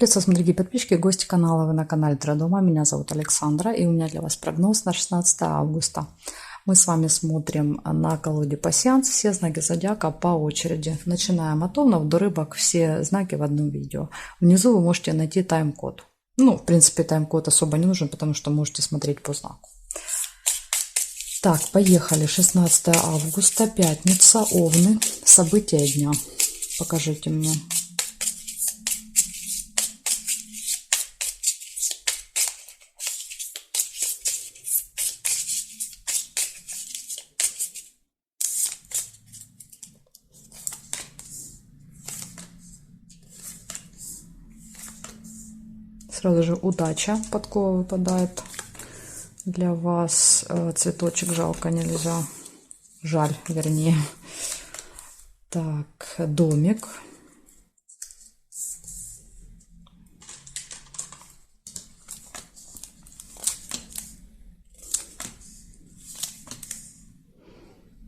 Приветствую, дорогие подписчики, гости канала. Вы на канале Традома. Меня зовут Александра, и у меня для вас прогноз на 16 августа. Мы с вами смотрим на колоде пассианс все знаки зодиака по очереди. Начинаем от овнов до рыбок, все знаки в одном видео. Внизу вы можете найти тайм-код. Ну, в принципе, тайм-код особо не нужен, потому что можете смотреть по знаку. Так, поехали. 16 августа, пятница, овны. События дня. Покажите мне. Сразу же удача подкова выпадает для вас. Цветочек жалко нельзя. Жаль, вернее. Так, домик.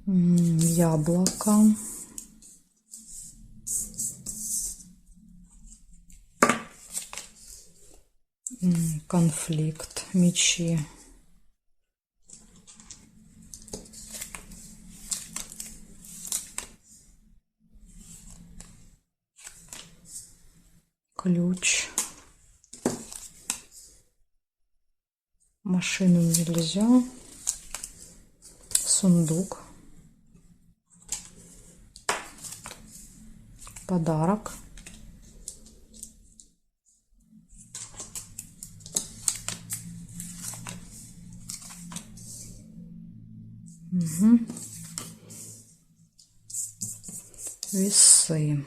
Яблоко. Конфликт, мечи. Ключ. Машину нельзя. Сундук. Подарок. Угу. Весы.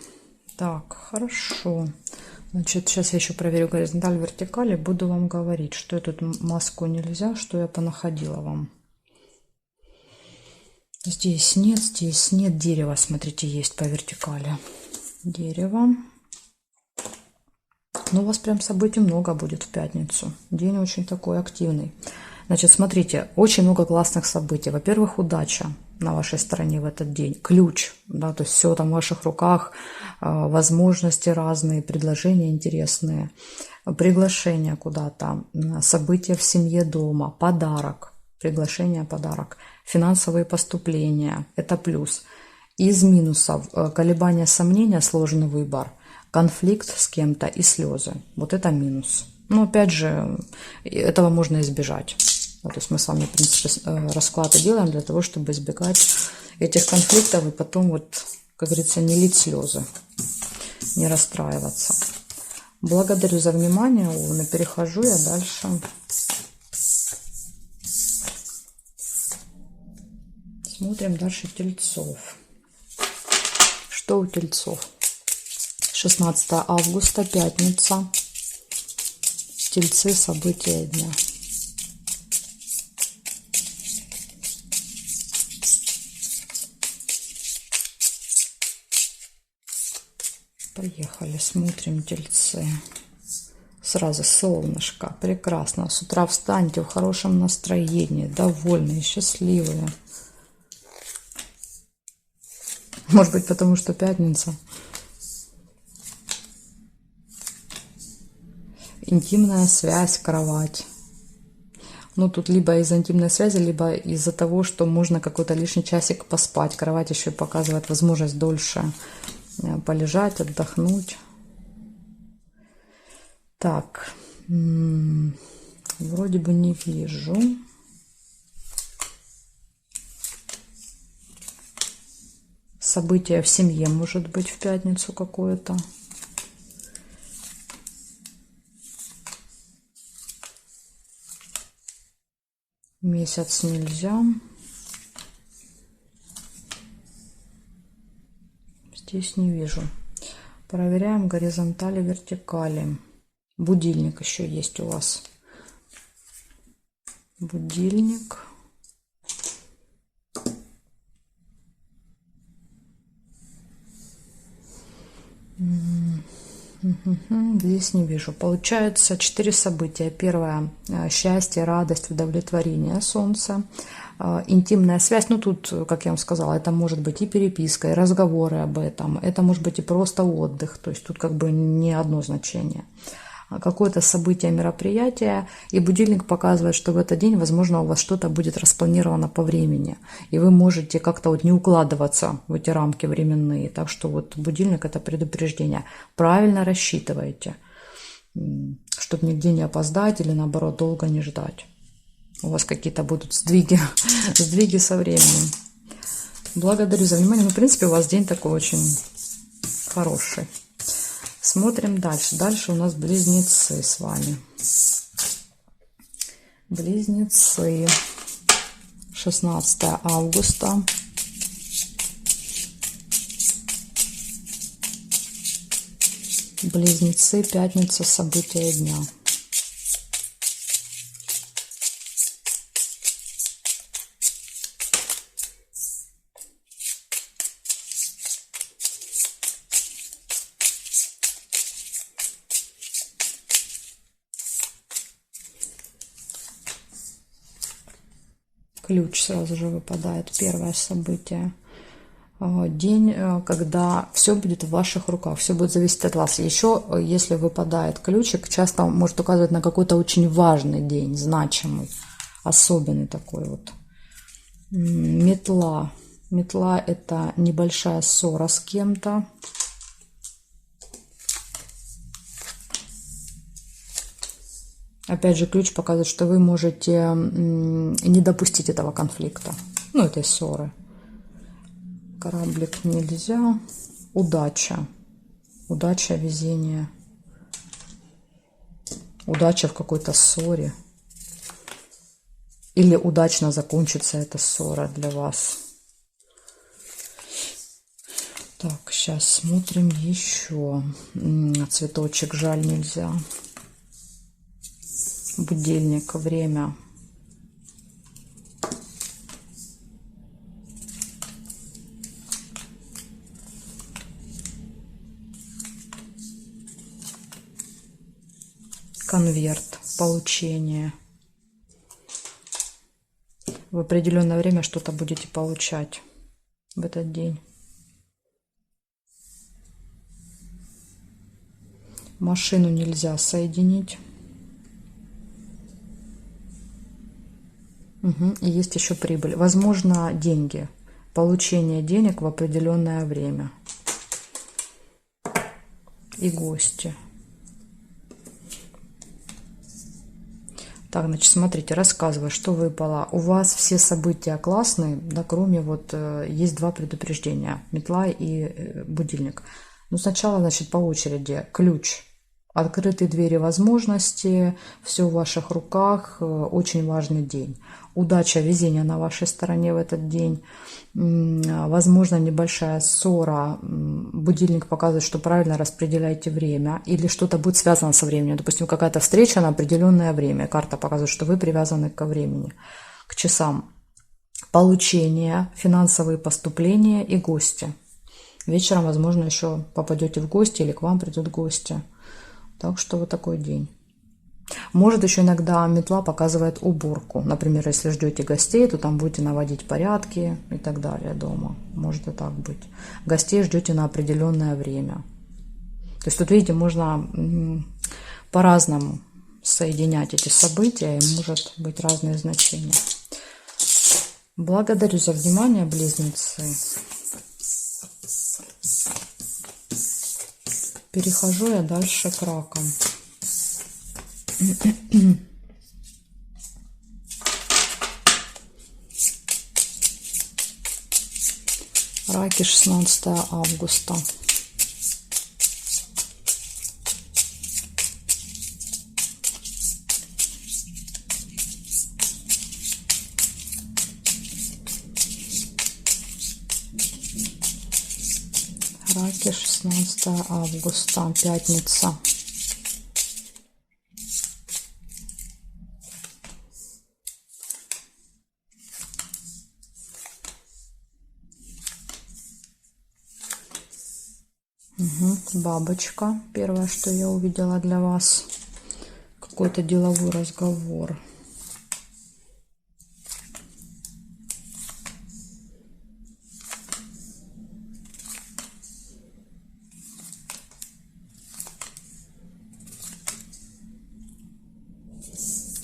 Так, хорошо. Значит, сейчас я еще проверю горизонталь, вертикаль и буду вам говорить, что тут маску нельзя, что я понаходила вам. Здесь нет дерева, смотрите, есть по вертикали. Дерево. Ну, у вас прям событий много будет в пятницу. День очень такой активный. Значит, смотрите, очень много классных событий. Во-первых, удача на вашей стороне в этот день. Ключ, да, то есть все там в ваших руках, возможности разные, предложения интересные, приглашение куда-то, события в семье, дома, подарок, приглашение, подарок, финансовые поступления, это плюс. Из минусов колебания, сомнения, сложный выбор, конфликт с кем-то и слезы. Вот это минус. Но опять же, этого можно избежать. То есть мы с вами, в принципе, расклады делаем для того, чтобы избегать этих конфликтов и потом, вот, как говорится, не лить слезы, не расстраиваться. Благодарю за внимание, Овны. Перехожу я дальше. Смотрим дальше Тельцов. Что у Тельцов? 16 августа, пятница. Тельцы, события дня. Поехали, смотрим Тельцы. Сразу солнышко, прекрасно. С утра встаньте в хорошем настроении, довольные, счастливые. Может быть, потому что пятница. Интимная связь, кровать. Ну, тут либо из-за интимной связи, либо из-за того, что можно какой-то лишний часик поспать. Кровать еще показывает возможность дольше полежать, отдохнуть. Так, вроде бы не вижу. Событие в семье может быть в пятницу какое-то. Месяц нельзя. Здесь не вижу. Проверяем горизонтали, вертикали. Будильник еще есть у вас. Будильник. Здесь не вижу. Получается 4 события. Первое — счастье, радость, удовлетворение Солнца. Интимная связь, ну тут, как я вам сказала, это может быть и переписка, и разговоры об этом, это может быть и просто отдых, то есть тут как бы не одно значение. Какое-то событие, мероприятие, и будильник показывает, что в этот день, возможно, у вас что-то будет распланировано по времени, и вы можете как-то вот не укладываться в эти рамки временные, так что вот будильник — это предупреждение. Правильно рассчитывайте, чтобы нигде не опоздать или, наоборот, долго не ждать. У вас какие-то будут сдвиги, сдвиги со временем. Благодарю за внимание. Ну, в принципе, у вас день такой очень хороший. Смотрим дальше. Дальше у нас близнецы с вами. Близнецы. 16 августа. Близнецы. Пятница. События дня. Ключ сразу же выпадает, первое событие. День, когда все будет в ваших руках, все будет зависеть от вас. Еще, если выпадает ключик, часто может указывать на какой-то очень важный день, значимый, особенный такой вот. Метла. Метла — это небольшая ссора с кем-то. Опять же, ключ показывает, что вы можете не допустить этого конфликта, ну, этой ссоры. Кораблик нельзя. Удача. Удача, везение. Удача в какой-то ссоре. Или удачно закончится эта ссора для вас. Так, сейчас смотрим еще. Цветочек, жаль, нельзя. Будильник, время. Конверт, получение. В определенное время что-то будете получать в этот день. Машину нельзя соединить. И есть еще прибыль. Возможно, деньги. Получение денег в определенное время. И гости. Так, значит, смотрите, рассказываю, что выпало. У вас все события классные, да, кроме вот есть 2 предупреждения. Метла и будильник. Ну, сначала, значит, по очереди. Ключ. Открытые двери возможности, все в ваших руках, очень важный день. Удача, везение на вашей стороне в этот день. Возможно, небольшая ссора. Будильник показывает, что правильно распределяете время. Или что-то будет связано со временем. Допустим, какая-то встреча на определенное время. Карта показывает, что вы привязаны ко времени, к часам. Получение, финансовые поступления и гости. Вечером, возможно, еще попадете в гости или к вам придут гости. Так что вот такой день. Может, еще иногда метла показывает уборку. Например, если ждете гостей, то там будете наводить порядки и так далее дома. Может и так быть. Гостей ждете на определенное время. То есть тут, видите, можно по-разному соединять эти события, и может быть разные значения. Благодарю за внимание, близнецы. Перехожу я дальше к ракам. Раки, 16 августа. Раки, 16 августа, пятница. Бабочка. Первое, что я увидела для вас. Какой-то деловой разговор.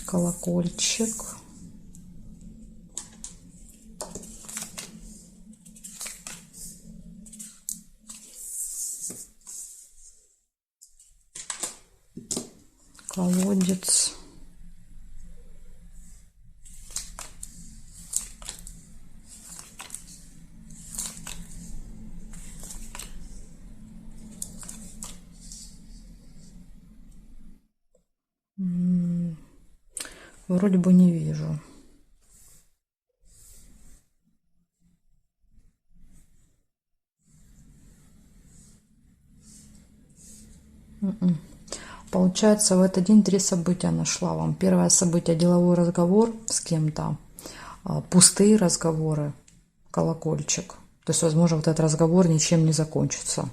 Колокольчик. Колодец. Вроде бы не вижу. Получается, в этот день 3 события нашла вам. Первое событие — деловой разговор с кем-то. Пустые разговоры, колокольчик. То есть, возможно, вот этот разговор ничем не закончится.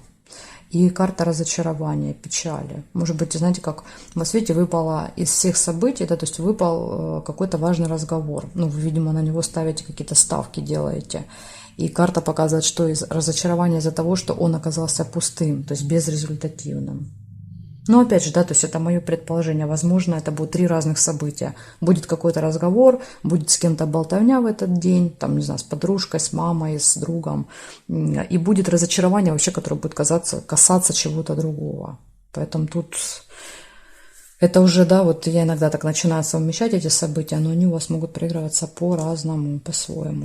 И карта разочарования, печали. Может быть, знаете, как в свете выпало из всех событий, да, то есть выпал какой-то важный разговор. Ну, вы, видимо, на него ставите какие-то ставки, делаете. И карта показывает, что из разочарования из-за того, что он оказался пустым, то есть безрезультативным. Но опять же, да, то есть это мое предположение. Возможно, это будут 3 разных события. Будет какой-то разговор, будет с кем-то болтовня в этот день, там, не знаю, с подружкой, с мамой, с другом. И будет разочарование вообще, которое будет касаться чего-то другого. Поэтому тут это уже, да, вот я иногда так начинаю совмещать эти события, но они у вас могут проигрываться по-разному, по-своему.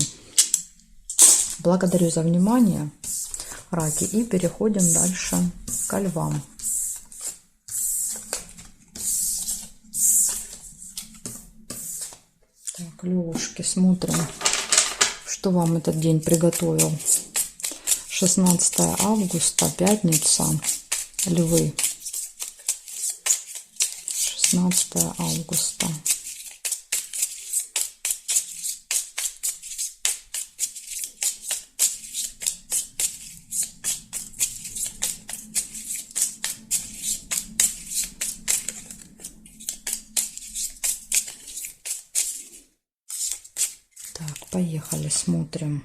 Благодарю за внимание, раки, и переходим дальше ко львам. Так, левушки, смотрим, что вам этот день приготовил. 16 августа, пятница, львы. 16 августа. Так, поехали, смотрим.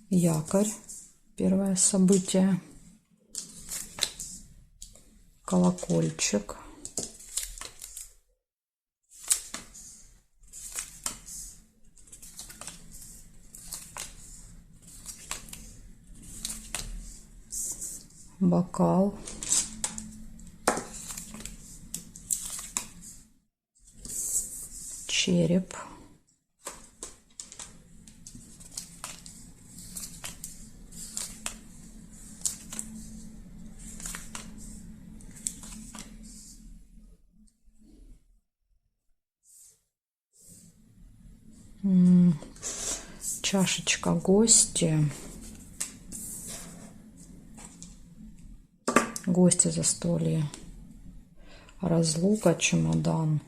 Якорь. Первое событие. Колокольчик. Бокал. Череп. Чашечка, гости. Гости, застолье. Разлука, чемодан.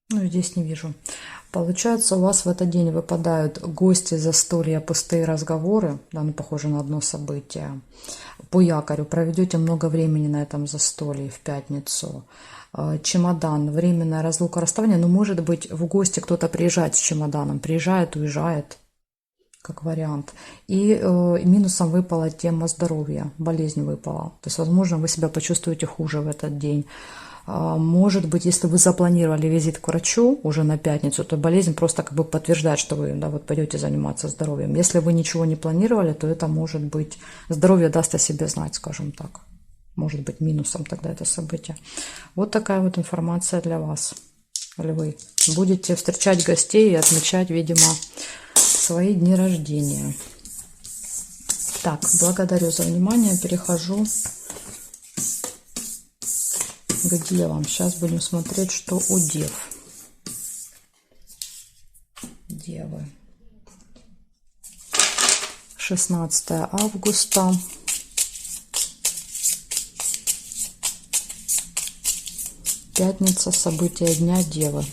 Ну, здесь не вижу. Получается, у вас в этот день выпадают гости, застолья, пустые разговоры. Да, ну, похоже на одно событие. По якорю проведете много времени на этом застолье в пятницу. Чемодан, временная разлука, расставание. Но, может быть, в гости кто-то приезжает с чемоданом. Приезжает, уезжает, как вариант. И минусом выпала тема здоровья. Болезнь выпала. То есть, возможно, вы себя почувствуете хуже в этот день. Может быть, если вы запланировали визит к врачу уже на пятницу, то болезнь просто как бы подтверждает, что вы, да, вот пойдете заниматься здоровьем. Если вы ничего не планировали, то это может быть, здоровье даст о себе знать, скажем так. Может быть, минусом тогда это событие. Вот такая вот информация для вас, львы. Будете встречать гостей и отмечать, видимо, свои дни рождения. Так, благодарю за внимание. Перехожу к девам. Сейчас будем смотреть, что у дев. Девы. 16 августа. Пятница, события дня, Девы.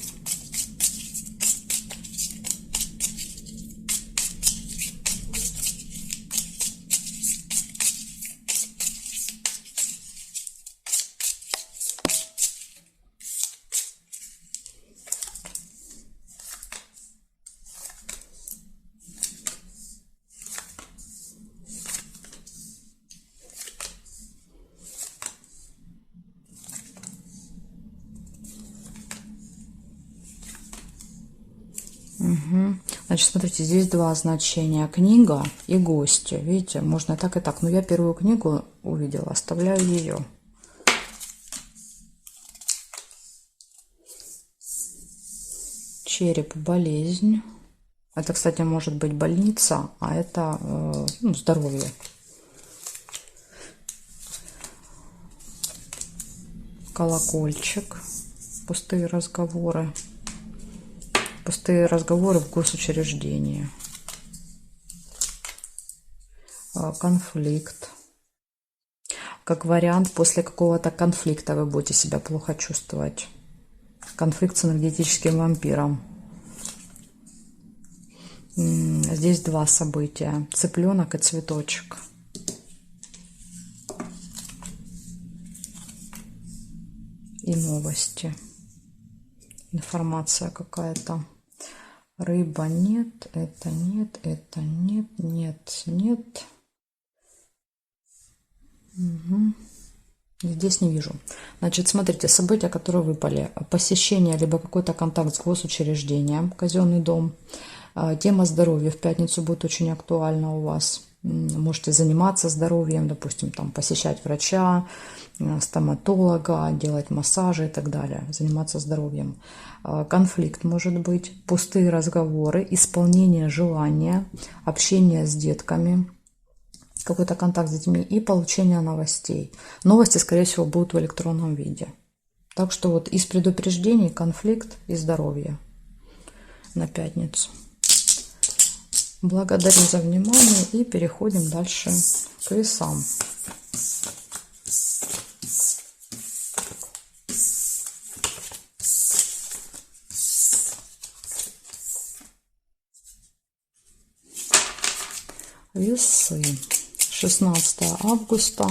Угу. Значит, смотрите, здесь два значения: книга и гости. Видите, можно так и так. Но я первую книгу увидела, оставляю ее. Череп, болезнь. Это, кстати, может быть больница, а это ну, здоровье. Колокольчик, пустые разговоры. Пустые разговоры в госучреждении. Конфликт. Как вариант, после какого-то конфликта вы будете себя плохо чувствовать. Конфликт с энергетическим вампиром. Здесь два события: цыпленок и цветочек. И новости. Информация какая-то. Рыба нет, это нет, это нет, нет, нет. Угу. Здесь не вижу. Значит, смотрите, события, которые выпали. Посещение, либо какой-то контакт с госучреждением, казенный дом. Тема здоровья в пятницу будет очень актуальна у вас. Можете заниматься здоровьем, допустим, там, посещать врача, стоматолога, делать массажи и так далее. Заниматься здоровьем. Конфликт может быть, пустые разговоры, исполнение желания, общение с детками, какой-то контакт с детьми и получение новостей. Новости, скорее всего, будут в электронном виде. Так что вот из предупреждений конфликт и здоровье на пятницу. Благодарю за внимание и переходим дальше к весам. Весы. 16 августа.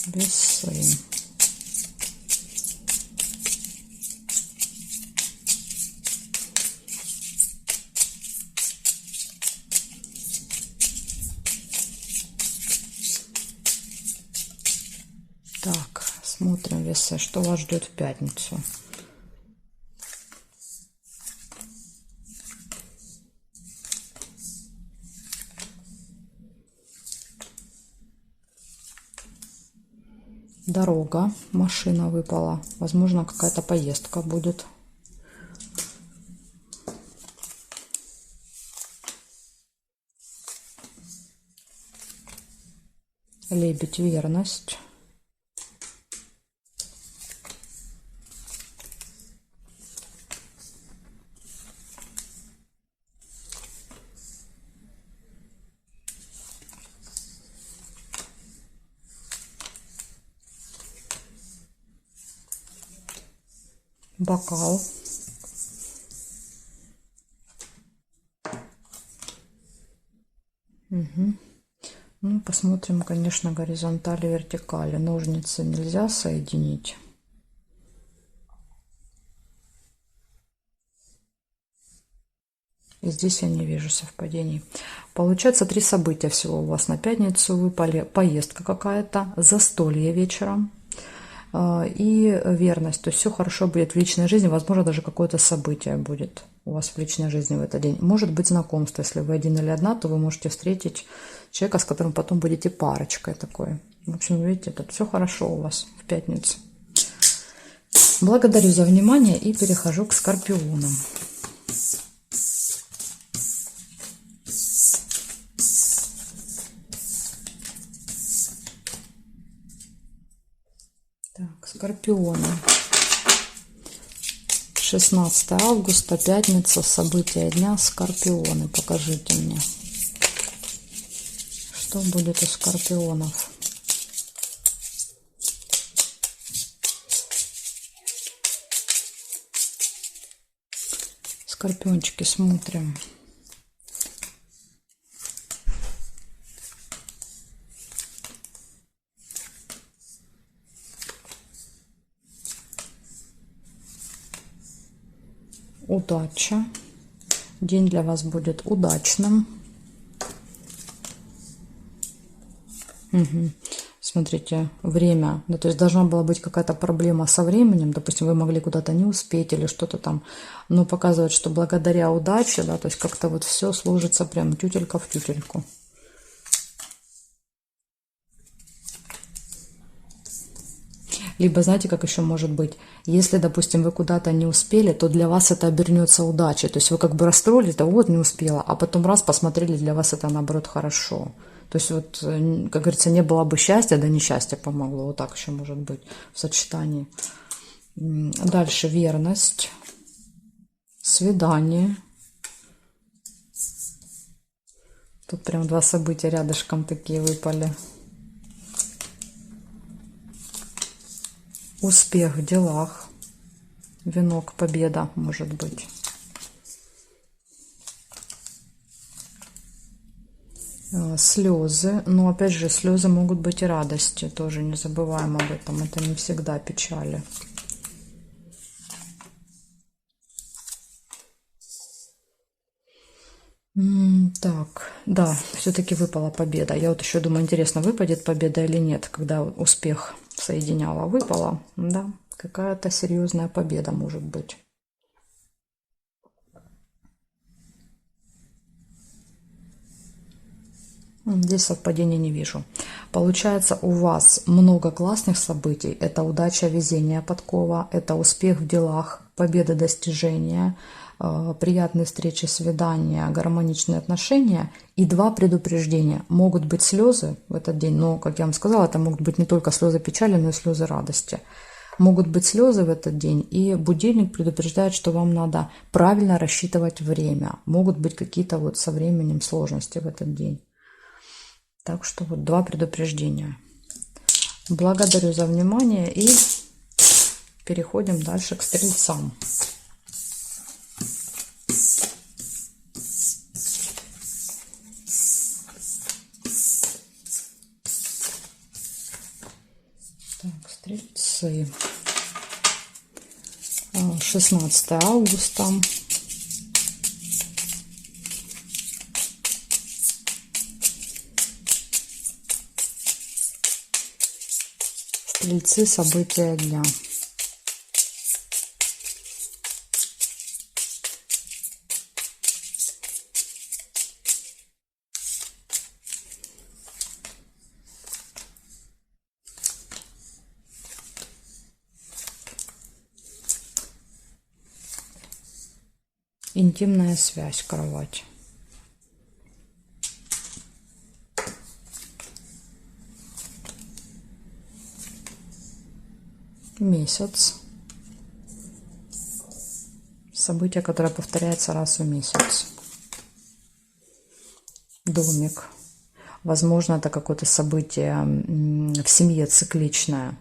Весы. Так, смотрим весы, что вас ждет в пятницу. Дорога, машина выпала. Возможно, какая-то поездка будет. Лебедь, верность. Бокал. Угу. Ну, посмотрим, конечно, горизонтали, вертикали. Ножницы нельзя соединить. И здесь я не вижу совпадений. Получается, 3 события всего у вас на пятницу выпали. Поездка какая-то, застолье вечером и верность. То есть все хорошо будет в личной жизни. Возможно, даже какое-то событие будет у вас в личной жизни в этот день. Может быть, знакомство. Если вы один или одна, то вы можете встретить человека, с которым потом будете парочкой такой. В общем, видите, тут все хорошо у вас в пятницу. Благодарю за внимание и перехожу к скорпионам. Так, скорпионы. 16 августа, пятница, события дня, скорпионы. Покажите мне. Что будет у скорпионов? Скорпиончики, смотрим. Удача. День для вас будет удачным. Угу. Смотрите, время, да, то есть должна была быть какая-то проблема со временем, допустим, вы могли куда-то не успеть или что-то там, но показывает, что благодаря удаче, да, то есть как-то вот все сложится прям тютелька в тютельку. Либо, знаете, как еще может быть, если, допустим, вы куда-то не успели, то для вас это обернется удачей, то есть вы как бы расстроились, да вот не успела, а потом раз посмотрели, для вас это наоборот хорошо. То есть вот, как говорится, не было бы счастья, да несчастье помогло. Вот так еще может быть в сочетании. Дальше верность, свидание. Тут прям два события рядышком такие выпали. Успех в делах. Венок, победа может быть. Слезы, но опять же слезы могут быть и радости, тоже не забываем об этом, это не всегда печали. Так, да, все-таки выпала победа. Я вот еще думаю, интересно, выпадет победа или нет, когда успех соединяла. Выпала, да, какая-то серьезная победа может быть. Здесь совпадения не вижу. Получается, у вас много классных событий. Это удача, везение, подкова, это успех в делах, победа, достижения, приятные встречи, свидания, гармоничные отношения и два предупреждения. Могут быть слезы в этот день, но, как я вам сказала, это могут быть не только слезы печали, но и слезы радости. Могут быть слезы в этот день, и будильник предупреждает, что вам надо правильно рассчитывать время. Могут быть какие-то вот со временем сложности в этот день. Так что вот два предупреждения. Благодарю за внимание и переходим дальше к стрельцам. Так, стрельцы. 16 августа. Стрельцы, события дня. Интимная связь, кровать. Месяц. Событие, которое повторяется раз в месяц. Домик. Возможно, это какое-то событие в семье цикличное.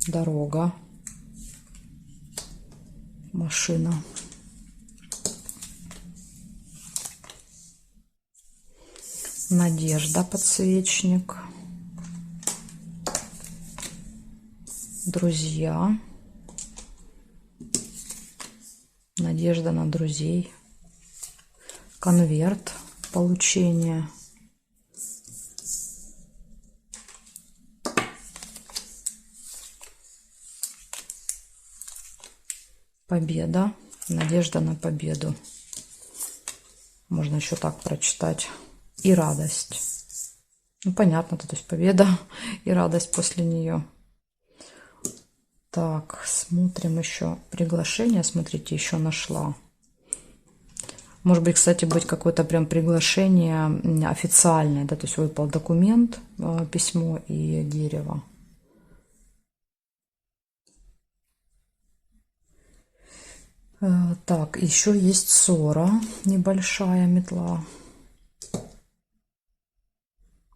Дорога. Машина. Надежда, подсвечник. Друзья. Надежда на друзей. Конверт. Получение. Победа. Надежда на победу. Можно еще так прочитать. И радость. Ну, понятно, то есть победа и радость после нее. Так, смотрим еще приглашение. Смотрите, еще нашла. Может быть, кстати, быть какое-то прям приглашение официальное. Да, то есть выпал документ, письмо и дерево. Так, еще есть ссора, небольшая метла.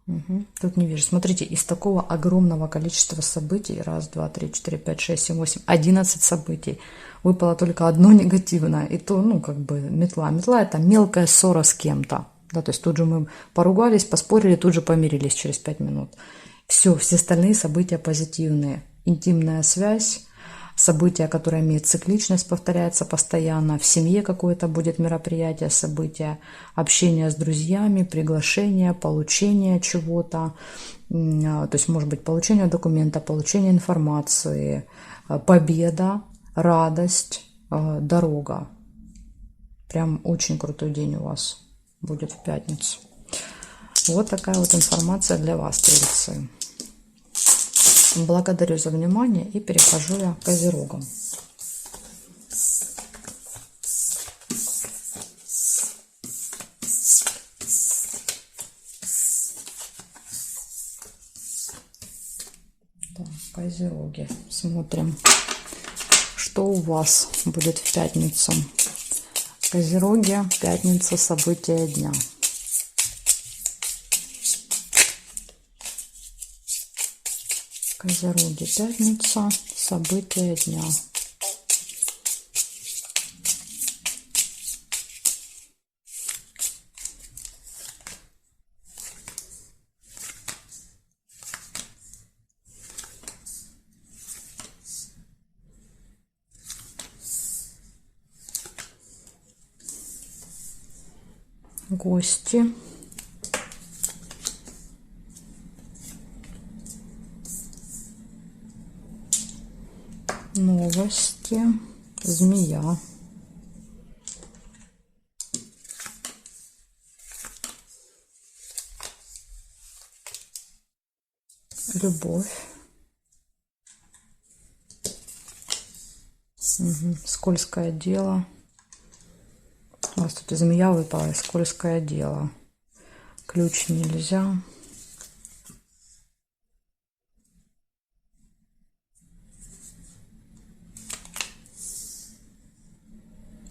Угу. Тут не вижу. Смотрите, из такого огромного количества событий, раз, два, три, четыре, пять, шесть, семь, восемь, 11 событий, выпало только одно негативное, и то, ну, как бы метла. Метла – это мелкая ссора с кем-то, да, то есть тут же мы поругались, поспорили, тут же помирились через 5 минут. Все остальные события позитивные. Интимная связь, событие, которое имеет цикличность, повторяется постоянно, в семье какое-то будет мероприятие, событие, общение с друзьями, приглашение, получение чего-то, то есть может быть получение документа, получение информации, победа, радость, дорога. Прям очень крутой день у вас будет в пятницу. Вот такая вот информация для вас, тельцы. Благодарю за внимание и перехожу я к козерогам. Так, козероги. Смотрим, что у вас будет в пятницу. Козероги, пятница, события дня. Козероги, пятница, события дня. Гости. Новости. Змея. Любовь. Угу. Скользкое дело. У вас тут и змея выпала, и скользкое дело. Ключ нельзя.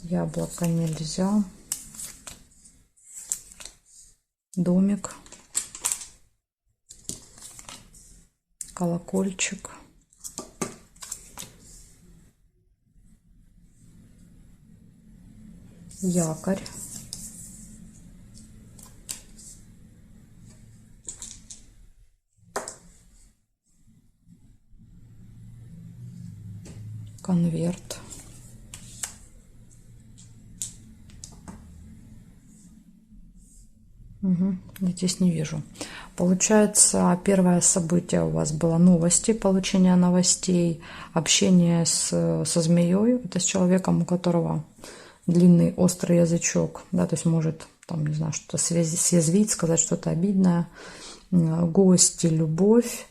Яблоко нельзя. Домик. Колокольчик. Якорь. Конверт. Угу. Здесь не вижу. Получается, первое событие у вас было новости, получение новостей, общение со змеей, это с человеком, у которого длинный острый язычок, да, то есть может, там, не знаю, что-то съязвить, сказать что-то обидное. Гости, любовь,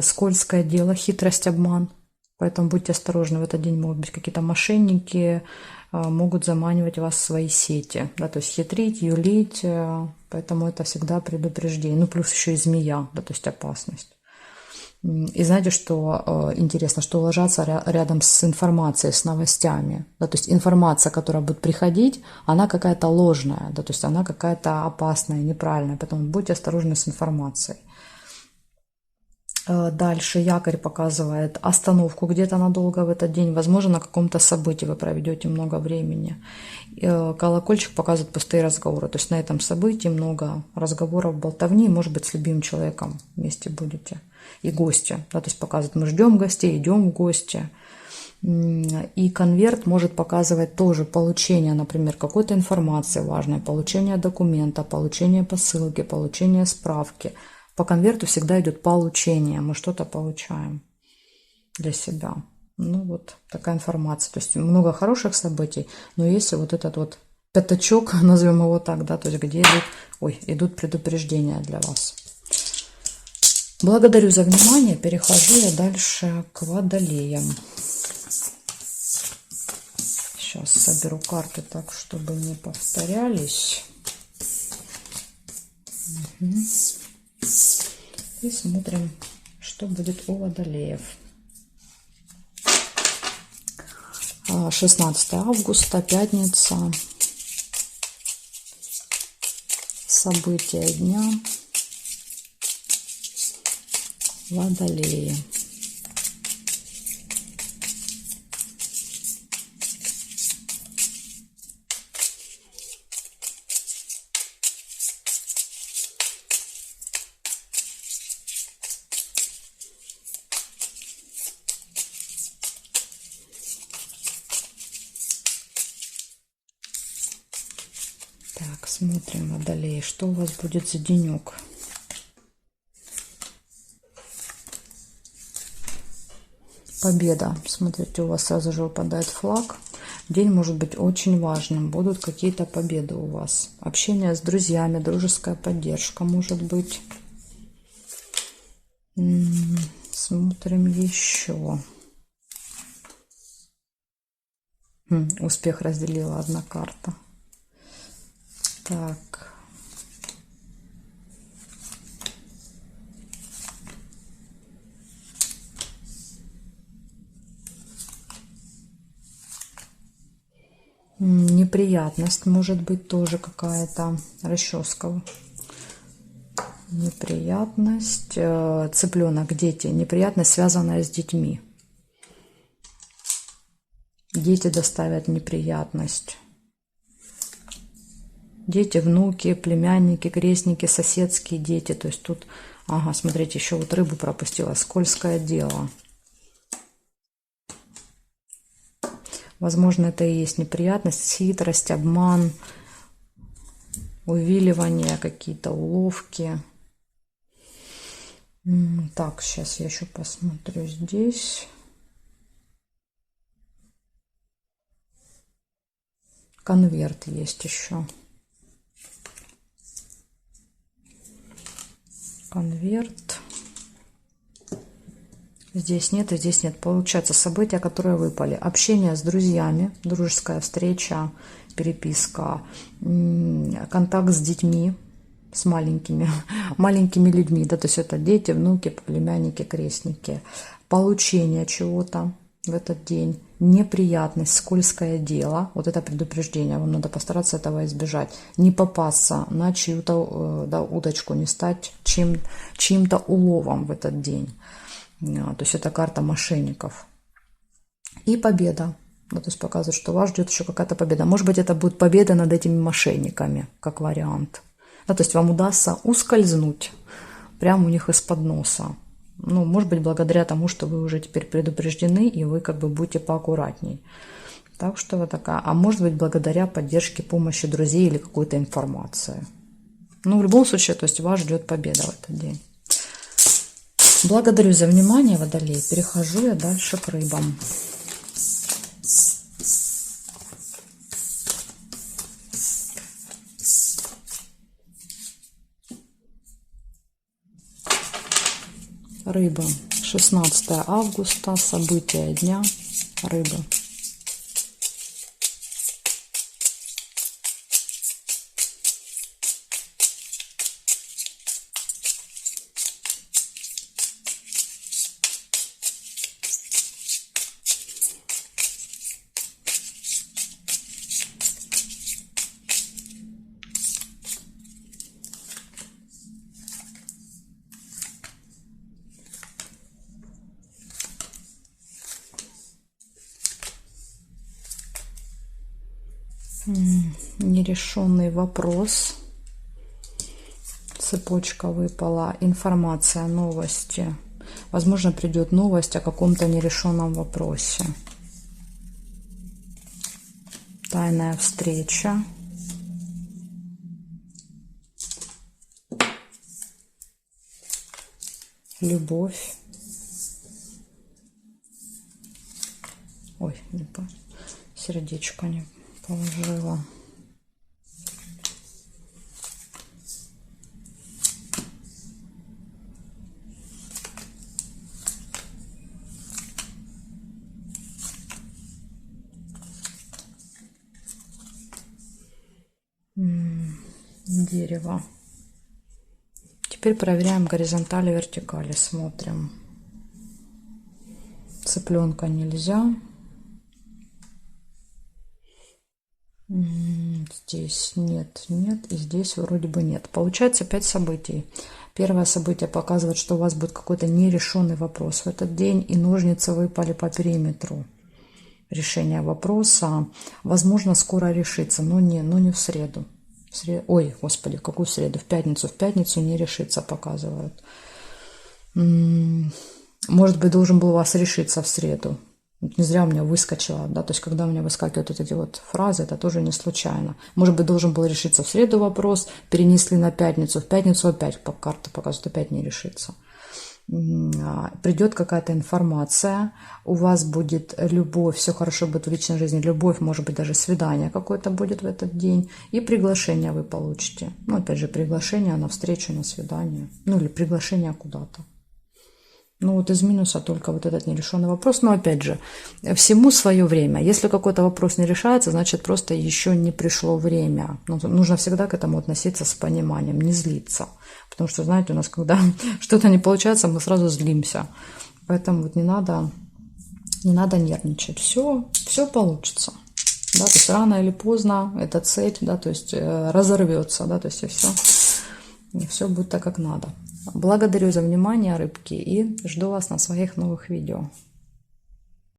скользкое дело, хитрость, обман. Поэтому будьте осторожны, в этот день могут быть какие-то мошенники, могут заманивать вас в свои сети, да, то есть хитрить, юлить, поэтому это всегда предупреждение. Ну, плюс еще и змея, да, то есть опасность. И знаете, что интересно, что ложатся рядом с информацией, с новостями, да, то есть информация, которая будет приходить, она какая-то ложная, да, то есть она какая-то опасная, неправильная, поэтому будьте осторожны с информацией. Дальше якорь показывает остановку где-то надолго в этот день. Возможно, на каком-то событии вы проведете много времени. Колокольчик показывает пустые разговоры. То есть на этом событии много разговоров, болтовни. Может быть, с любимым человеком вместе будете. И гости. Да, то есть показывает, мы ждем гостей, идем в гости. И конверт может показывать тоже получение, например, какой-то информации важной, получение документа, получение посылки, получение справки. По конверту всегда идет получение, мы что-то получаем для себя. Ну вот такая информация. То есть много хороших событий, но есть вот этот вот пятачок, назовем его так, да, то есть где идут предупреждения для вас. Благодарю за внимание. Перехожу я дальше к водолеям. Сейчас соберу карты так, чтобы не повторялись. Угу. И смотрим, что будет у водолеев. 16 августа, пятница. События дня. Водолеи. Так, смотрим, Водолеи, что у вас будет за денек. Победа. Смотрите, у вас сразу же выпадает флаг. День может быть очень важным. Будут какие-то победы у вас. Общение с друзьями, дружеская поддержка может быть. Смотрим еще. Успех разделила одна карта. Так. Неприятность может быть тоже какая-то. Расческа. Неприятность. Цыпленок, дети. Неприятность, связанная с детьми. Дети доставят неприятность. Дети, внуки, племянники, крестники, соседские дети. То есть тут, ага, смотрите, еще вот рыбу пропустила. Скользкое дело. Возможно, это и есть неприятность, хитрость, обман, увиливание, какие-то уловки. Так, сейчас я еще посмотрю здесь. Конверт есть еще. Конверт. Здесь нет и здесь нет. Получается, события, которые выпали. Общение с друзьями, дружеская встреча, переписка, контакт с детьми, с маленькими людьми. Да, то есть это дети, внуки, племянники, крестники. Получение чего-то в этот день. Неприятность, скользкое дело. Вот это предупреждение. Вам надо постараться этого избежать. Не попасться на чью-то удочку, не стать чьим-то уловом в этот день. То есть это карта мошенников. И победа. То есть показывает, что вас ждет еще какая-то победа. Может быть, это будет победа над этими мошенниками, как вариант. То есть вам удастся ускользнуть прямо у них из-под носа. Ну, может быть, благодаря тому, что вы уже теперь предупреждены, и вы как бы будете поаккуратней. Так что вот такая. А может быть, благодаря поддержке, помощи друзей или какой-то информации. Ну, в любом случае, то есть вас ждет победа в этот день. Благодарю за внимание, Водолей. Перехожу я дальше к рыбам. Рыбы. 16 августа. События дня. Рыбы. Нерешенный вопрос. Цепочка выпала. Информация, новости. Возможно, придет новость о каком-то нерешенном вопросе. Тайная встреча. Любовь. Ой, сердечко не положила. Дерево. Теперь проверяем горизонтали, вертикали. Смотрим. Цыпленка нельзя. Здесь нет, нет, и здесь вроде бы нет. Получается 5 событий. Первое событие показывает, что у вас будет какой-то нерешенный вопрос в этот день, и ножницы выпали по периметру. Решение вопроса, возможно, скоро решится, но не в среду. Ой, господи, в какую среду? В пятницу. В пятницу не решится, показывают. Может быть, должен был у вас решиться в среду. Не зря у меня выскочило, да, то есть когда у меня выскакивают вот эти вот фразы, это тоже не случайно. Может быть, должен был решиться в среду вопрос, перенесли на пятницу, в пятницу опять по карте показывают, опять не решится. Придет какая-то информация, у вас будет любовь, все хорошо будет в личной жизни, любовь, может быть, даже свидание какое-то будет в этот день, и приглашение вы получите. Ну, опять же, приглашение на встречу, на свидание, ну, или приглашение куда-то. Ну вот из минуса только вот этот нерешенный вопрос. Но опять же, всему свое время. Если какой-то вопрос не решается, значит просто еще не пришло время. Нужно всегда к этому относиться с пониманием, не злиться. Потому что, знаете, у нас когда что-то не получается, мы сразу злимся. Поэтому вот не надо нервничать. Все получится. Да, то есть рано или поздно эта цель, да, то есть разорвется, да, то есть и все будет так, как надо. Благодарю за внимание, рыбки, и жду вас на своих новых видео.